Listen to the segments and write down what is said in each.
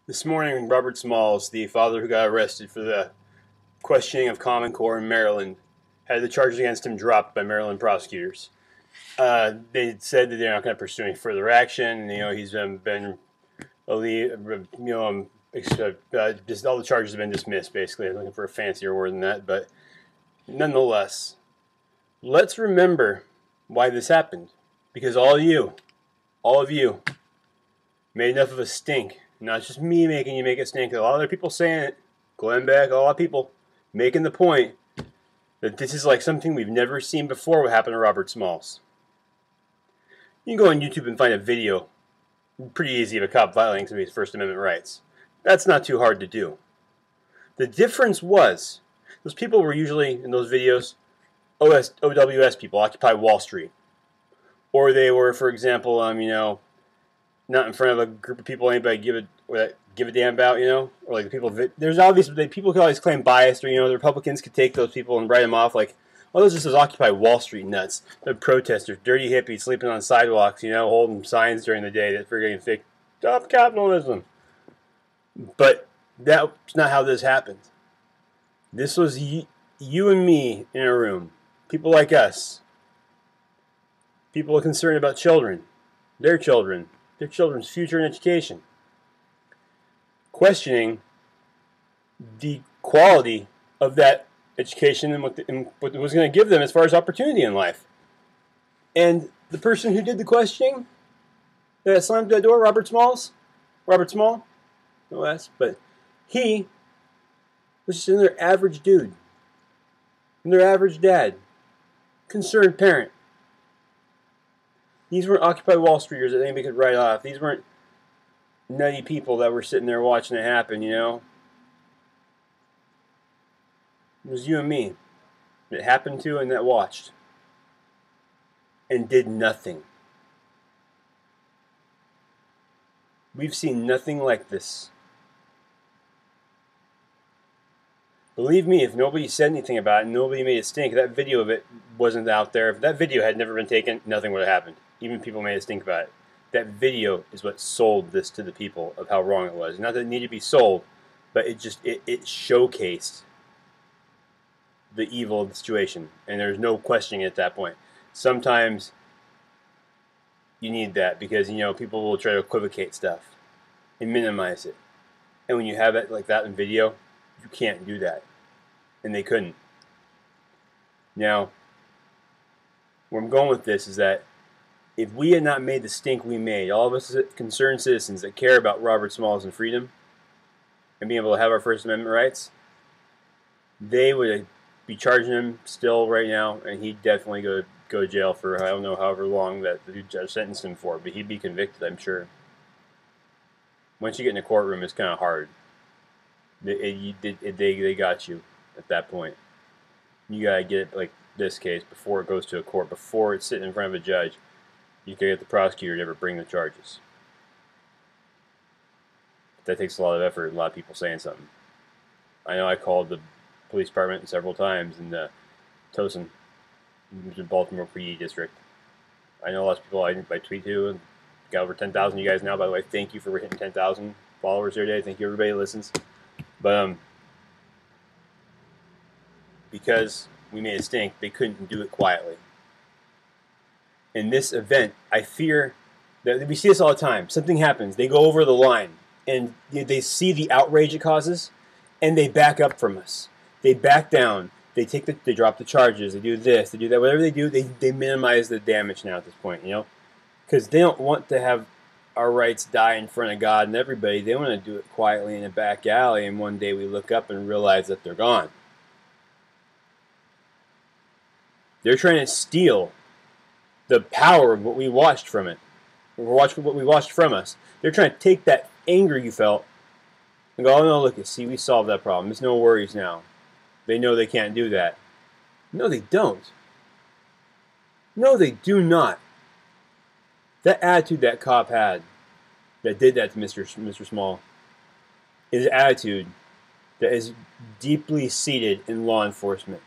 This morning, Robert Smalls, the father who got arrested for the questioning of Common Core in Maryland, had the charges against him dropped by Maryland prosecutors. They said that they're not going to pursue any further action. And, he's been, just all the charges have been dismissed. Basically, I'm looking for a fancier word than that, but nonetheless, let's remember why this happened, because all of you, made enough of a stink. Not just me making you make it stink. A lot of other people saying it. Glenn Beck, a lot of people making the point that this is like something we've never seen before what happened to Robert Smalls. You can go on YouTube and find a video, pretty easy, of a cop violating somebody's First Amendment rights. That's not too hard to do. The difference was, those people were usually, in those videos, OWS people, Occupy Wall Street. Or they were, for example, not in front of a group of people anybody give a damn about, or like the people. There's obviously people could always claim bias, or the Republicans could take those people and write them off like, oh, those are just those Occupy Wall Street nuts, the protesters, dirty hippies sleeping on sidewalks, holding signs during the day that friggin' fake stop capitalism. But that's not how this happened. This was you and me in a room, people like us, people concerned about their children's future and education, questioning the quality of that education and what it was going to give them as far as opportunity in life. And the person who did the questioning, that slammed that door, Robert Small, no less, but he was just another average dude, another average dad, concerned parent. These weren't Occupy Wall Streeters that anybody could write off. These weren't nutty people that were sitting there watching it happen, It was you and me that happened to and that watched and did nothing. We've seen nothing like this. Believe me, if nobody said anything about it, nobody made it stink, that video of it wasn't out there. If that video had never been taken, nothing would have happened. Even people made us think about it. That video is what sold this to the people of how wrong it was. Not that it needed to be sold, but it showcased the evil of the situation. And there's no questioning it at that point. Sometimes you need that because, people will try to equivocate stuff and minimize it. And when you have it like that in video, you can't do that. And they couldn't. Now, where I'm going with this is that if we had not made the stink we made, all of us concerned citizens that care about Robert Smalls and freedom and being able to have our First Amendment rights, they would be charging him still right now, and he'd definitely go to jail for, I don't know, however long that the judge sentenced him for, but he'd be convicted, I'm sure. Once you get in a courtroom, it's kind of hard. They got you at that point. You got to get it like this case before it goes to a court, before it's sitting in front of a judge. You can get the prosecutor to ever bring the charges. That takes a lot of effort and a lot of people saying something. I know I called the police department several times in Towson, the Baltimore PD district. I know lots of people I tweet to, and got over 10,000 you guys now, by the way. Thank you for hitting 10,000 followers here today. Thank you everybody that listens. But because we made a stink, they couldn't do it quietly. In this event, I fear that we see this all the time. Something happens, they go over the line, and they see the outrage it causes, and they back up from us. They back down. They drop the charges. They do this. They do that. Whatever they do, they minimize the damage now at this point. Because they don't want to have our rights die in front of God and everybody. They want to do it quietly in a back alley, and one day we look up and realize that they're gone. They're trying to steal the power of what we watched from it. What we watched from us. They're trying to take that anger you felt and go, oh no, look, see, we solved that problem. There's no worries now. They know they can't do that. No, they don't. No, they do not. That attitude that cop had that did that to Mr. Small is an attitude that is deeply seated in law enforcement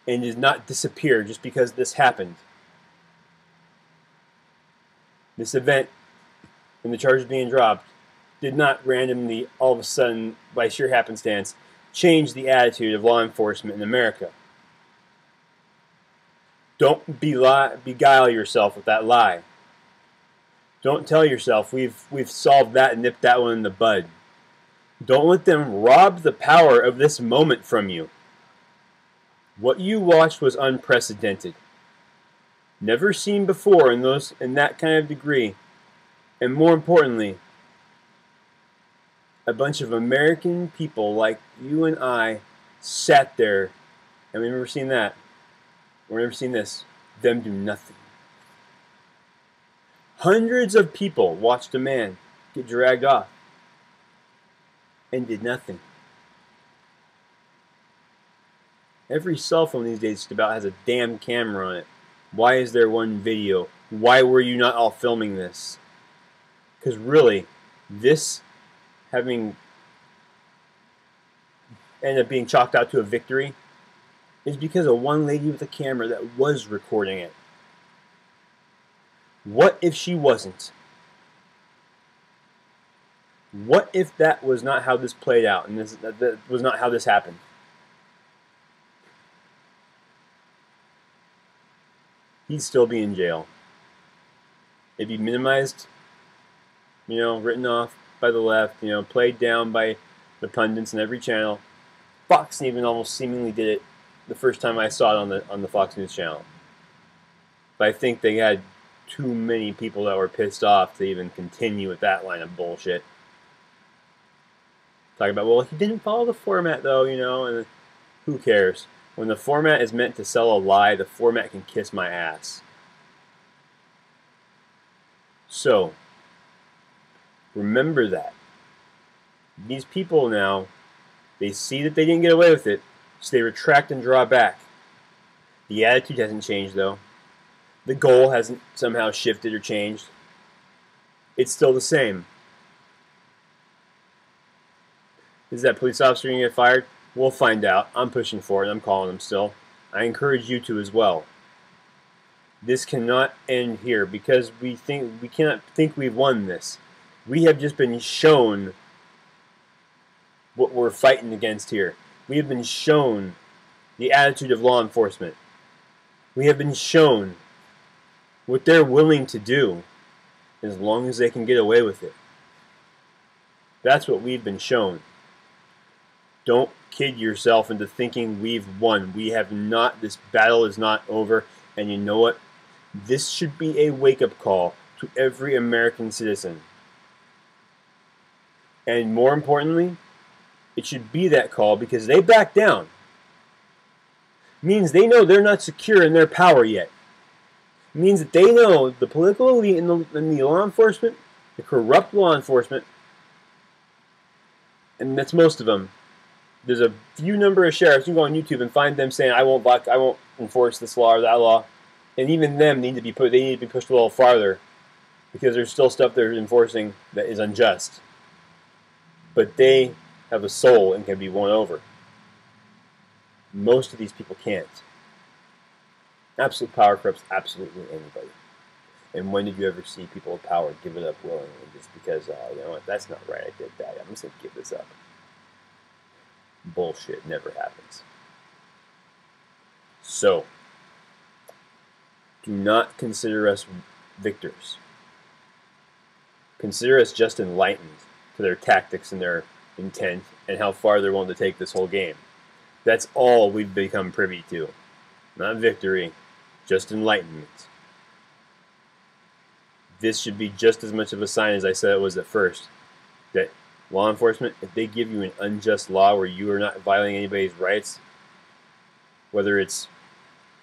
and does not disappear just because this happened. This event and the charges being dropped did not randomly, all of a sudden, by sheer happenstance, change the attitude of law enforcement in America. Don't beguile yourself with that lie. Don't tell yourself we've solved that and nipped that one in the bud. Don't let them rob the power of this moment from you. What you watched was unprecedented. Never seen before in that kind of degree. And more importantly, a bunch of American people like you and I sat there, and we've never seen that. We've never seen this. Them do nothing. Hundreds of people watched a man get dragged off and did nothing. Every cell phone these days just about has a damn camera on it. Why is there one video? Why were you not all filming this? Because really, this having ended up being chalked out to a victory is because of one lady with a camera that was recording it. What if she wasn't? What if that was not how this played out and that was not how this happened? He'd still be in jail. It'd be minimized, written off by the left, played down by the pundits in every channel. Fox even almost seemingly did it the first time I saw it on the Fox News channel. But I think they had too many people that were pissed off to even continue with that line of bullshit. Talking about, well, he didn't follow the format though, and who cares? When the format is meant to sell a lie, the format can kiss my ass. So, remember that. These people now, they see that they didn't get away with it, so they retract and draw back. The attitude hasn't changed though. The goal hasn't somehow shifted or changed. It's still the same. Is that police officer going to get fired? We'll find out. I'm pushing for it. I'm calling him still. I encourage you to as well. This cannot end here because we cannot think we've won this. We have just been shown what we're fighting against here. We have been shown the attitude of law enforcement. We have been shown what they're willing to do as long as they can get away with it. That's what we've been shown. Don't kid yourself into thinking we've won. We have not. This battle is not over. And you know what? This should be a wake-up call to every American citizen. And more importantly, it should be that call because they back down. Means they know they're not secure in their power yet. It means that they know the political elite and the law enforcement, the corrupt law enforcement, and that's most of them. There's a few number of sheriffs. You can go on YouTube and find them saying, "I won't enforce this law or that law," and even them need to be pushed a little farther because there's still stuff they're enforcing that is unjust. But they have a soul and can be won over. Most of these people can't. Absolute power corrupts absolutely anybody. And when did you ever see people with power give it up willingly just because, you know what, that's not right, I did that, I'm just going to give this up? Bullshit never happens. So, do not consider us victors. Consider us just enlightened to their tactics and their intent and how far they're willing to take this whole game. That's all we've become privy to. Not victory, just enlightenment. This should be just as much of a sign as I said it was at first. That law enforcement, if they give you an unjust law where you are not violating anybody's rights, whether it's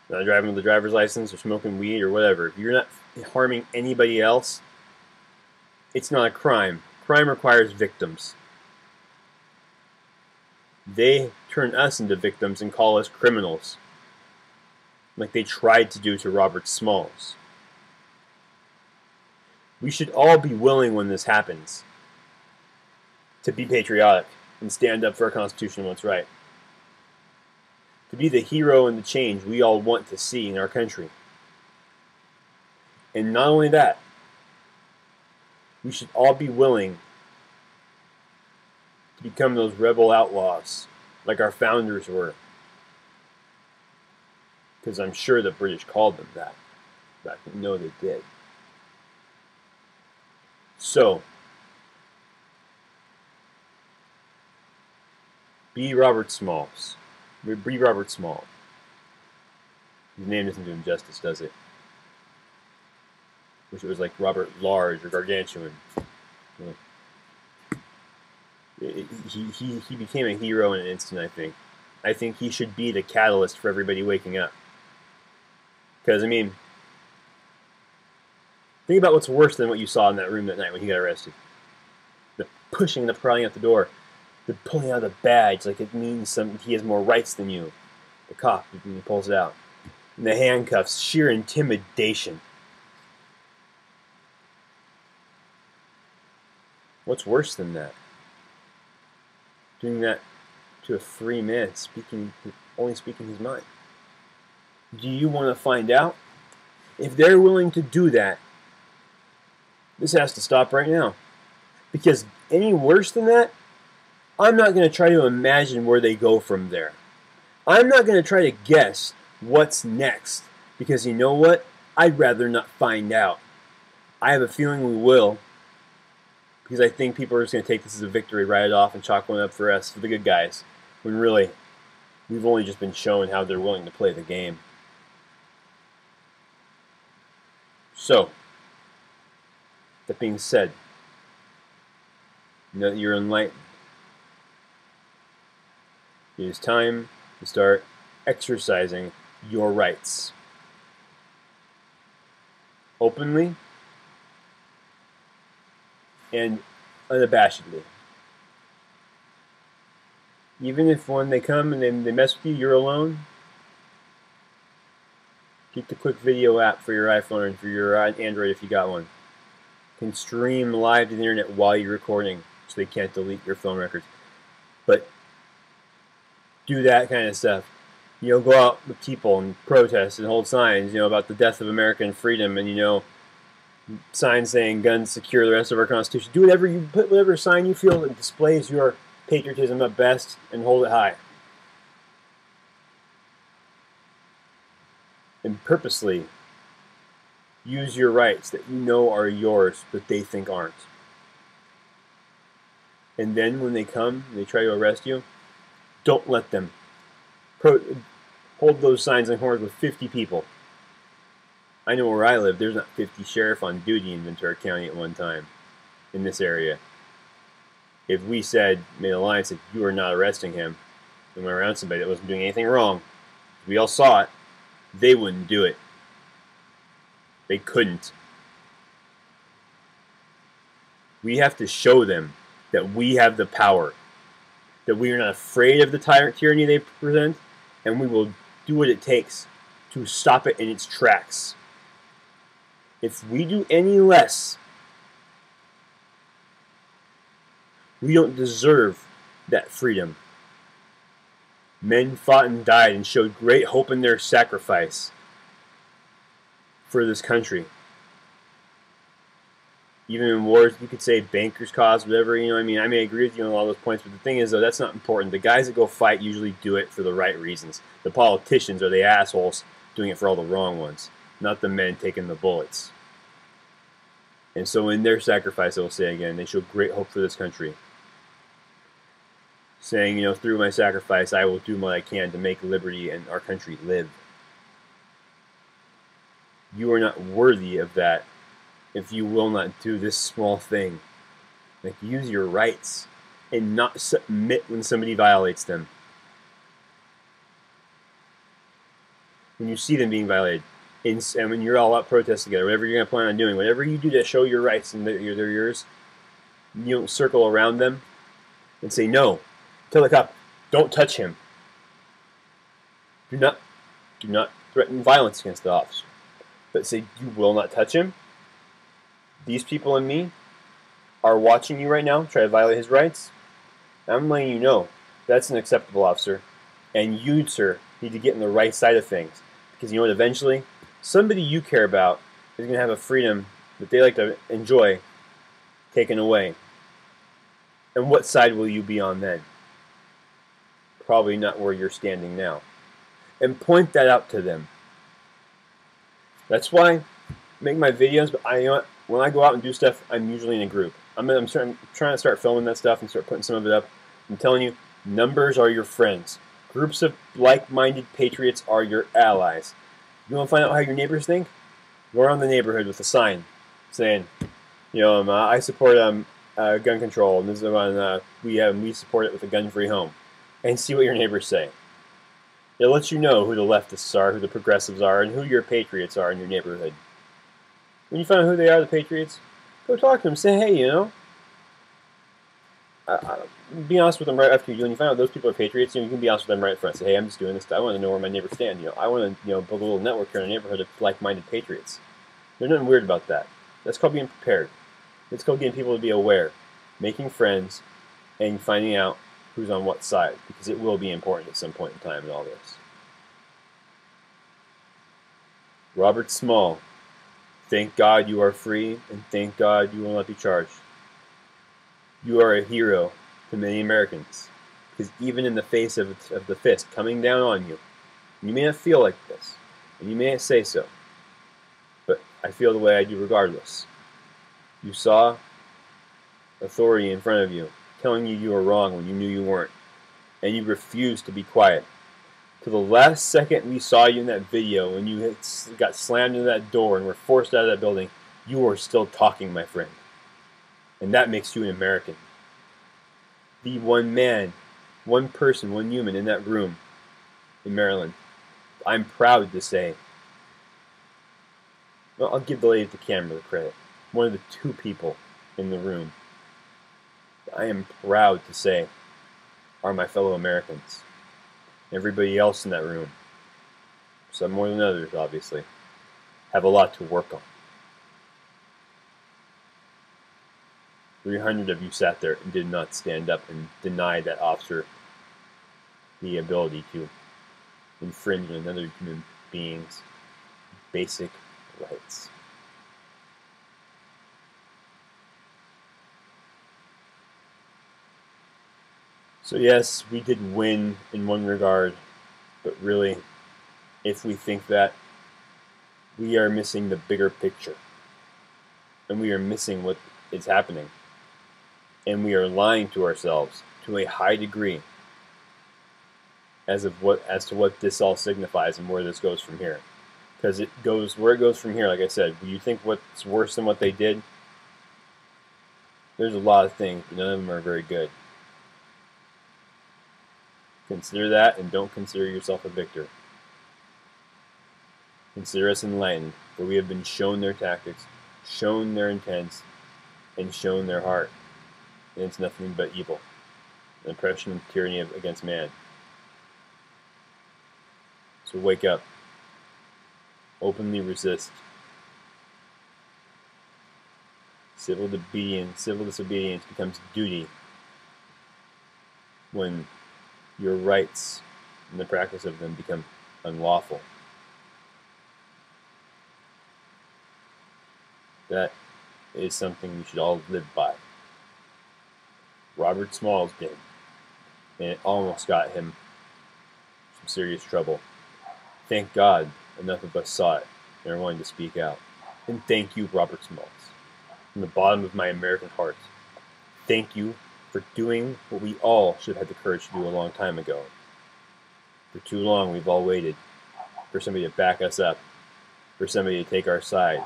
not driving with a driver's license or smoking weed or whatever, if you're not harming anybody else, it's not a crime. Crime requires victims. They turn us into victims and call us criminals, like they tried to do to Robert Smalls. We should all be willing when this happens to be patriotic and stand up for our Constitution and what's right. To be the hero and the change we all want to see in our country. And not only that, we should all be willing to become those rebel outlaws like our founders were. Because I'm sure the British called them that. In fact, no, they did. So, be Robert Smalls. Be Robert Small. His name doesn't do him justice, does it? Wish it was like Robert Large or Gargantuan. He became a hero in an instant, I think. I think he should be the catalyst for everybody waking up. Because, I mean, think about what's worse than what you saw in that room that night when he got arrested. The pushing, the prying out the door, the pulling out of the badge like it means he has more rights than you. The cop, he pulls it out. And the handcuffs, sheer intimidation. What's worse than that? Doing that to a free man, only speaking his mind. Do you want to find out? If they're willing to do that, this has to stop right now. Because any worse than that, I'm not going to try to imagine where they go from there. I'm not going to try to guess what's next. Because you know what? I'd rather not find out. I have a feeling we will. Because I think people are just going to take this as a victory, write it off, and chalk one up for us, for the good guys. When really, we've only just been shown how they're willing to play the game. So, that being said, now that you're enlightened, it is time to start exercising your rights. Openly and unabashedly. Even if when they come and they mess with you, you're alone, get the quick video app for your iPhone and for your Android if you got one. You can stream live to the internet while you're recording so they can't delete your phone records. But do that kind of stuff. You know, go out with people and protest and hold signs, you know, about the death of American freedom and, you know, signs saying guns secure the rest of our Constitution. Do whatever you put, whatever sign you feel that displays your patriotism at best, and hold it high. And purposely use your rights that you know are yours, but they think aren't. And then when they come, and they try to arrest you, don't let them. Hold those signs and horns with 50 people. I know where I live, there's not 50 sheriff on duty in Ventura County at one time in this area. If we made a line said, you are not arresting him, and went around somebody that wasn't doing anything wrong, we all saw it, they wouldn't do it. They couldn't. We have to show them that we have the power, that we are not afraid of the tyranny they present, and we will do what it takes to stop it in its tracks. If we do any less, we don't deserve that freedom. Men fought and died and showed great hope in their sacrifice for this country. Even in wars, you could say bankers' cause, whatever, you know what I mean? I may agree with you on all those points, but the thing is, though, that's not important. The guys that go fight usually do it for the right reasons. The politicians are the assholes doing it for all the wrong ones, not the men taking the bullets. And so in their sacrifice, I will say again, they show great hope for this country. Saying, you know, through my sacrifice, I will do what I can to make liberty and our country live. You are not worthy of that if you will not do this small thing. Like, use your rights and not submit when somebody violates them. When you see them being violated, and when you're all out protesting together, whatever you're going to plan on doing, whatever you do to show your rights and they're yours, you don't circle around them and say, no. Tell the cop, don't touch him. Do not threaten violence against the officer. But say, you will not touch him. These people and me are watching you right now try to violate his rights. I'm letting you know that's unacceptable, officer. And you, sir, need to get in the right side of things. Because you know what, eventually, somebody you care about is going to have a freedom that they like to enjoy taken away. And what side will you be on then? Probably not where you're standing now. And point that out to them. That's why I make my videos, but when I go out and do stuff, I'm usually in a group. I'm trying to start filming that stuff and start putting some of it up. I'm telling you, numbers are your friends. Groups of like-minded patriots are your allies. You want to find out how your neighbors think? Go around the neighborhood with a sign saying, I support gun control, and this is on we support it with a gun-free home, and see what your neighbors say. It lets you know who the leftists are, who the progressives are, and who your patriots are in your neighborhood. When you find out who they are, the patriots, go talk to them. Say, hey, be honest with them right after you do. When you find out those people are patriots, you can be honest with them right in front. Say, hey, I'm just doing this. I want to know where my neighbors stand. I want to build a little network here in a neighborhood of like-minded patriots. There's nothing weird about that. That's called being prepared. It's called getting people to be aware, making friends, and finding out who's on what side, because it will be important at some point in time in all this. Robert Small, thank God you are free, and thank God you will not be charged. You are a hero to many Americans, because even in the face of the fist coming down on you, you may not feel like this, and you may not say so, but I feel the way I do regardless. You saw authority in front of you, telling you were wrong when you knew you weren't, and you refused to be quiet. To the last second we saw you in that video, when you got slammed into that door and were forced out of that building, you were still talking, my friend. And that makes you an American. The one man, one person, one human in that room in Maryland. I'm proud to say, well, I'll give the lady at the camera the credit. One of the two people in the room I am proud to say are my fellow Americans. Everybody else in that room, some more than others obviously, have a lot to work on. 300 of you sat there and did not stand up and deny that officer the ability to infringe on another human being's basic rights. So yes, we did win in one regard, but really, if we think that, we are missing the bigger picture. And we are missing what is happening. And we are lying to ourselves to a high degree as to what this all signifies and where this goes from here. Because where it goes from here, like I said, do you think what's worse than what they did? There's a lot of things, but none of them are very good. Consider that, and don't consider yourself a victor. Consider us enlightened, for we have been shown their tactics, shown their intents, and shown their heart. And it's nothing but evil, an oppression and tyranny against man. So wake up. Openly resist. Civil disobedience becomes duty when your rights and the practice of them become unlawful. That is something we should all live by. Robert Smalls did, and it almost got him some serious trouble. Thank God enough of us saw it and are willing to speak out. And thank you, Robert Smalls, from the bottom of my American heart. Thank you for doing what we all should have had the courage to do a long time ago. For too long we've all waited for somebody to back us up, for somebody to take our side,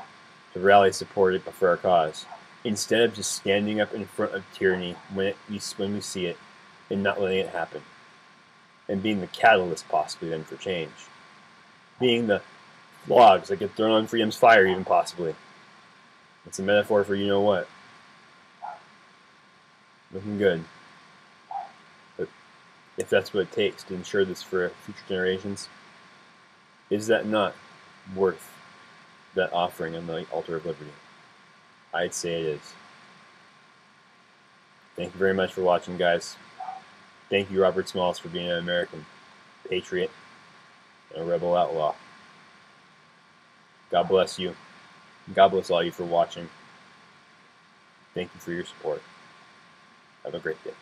to rally support for our cause, instead of just standing up in front of tyranny when we see it and not letting it happen, and being the catalyst possibly then for change, being the logs that get thrown on freedom's fire even possibly. It's a metaphor for you know what. Looking good. But if that's what it takes to ensure this for future generations, is that not worth that offering on the altar of liberty? I'd say it is. Thank you very much for watching, guys. Thank you, Robert Smalls, for being an American patriot and a rebel outlaw. God bless you. God bless all you for watching. Thank you for your support. Have a great day.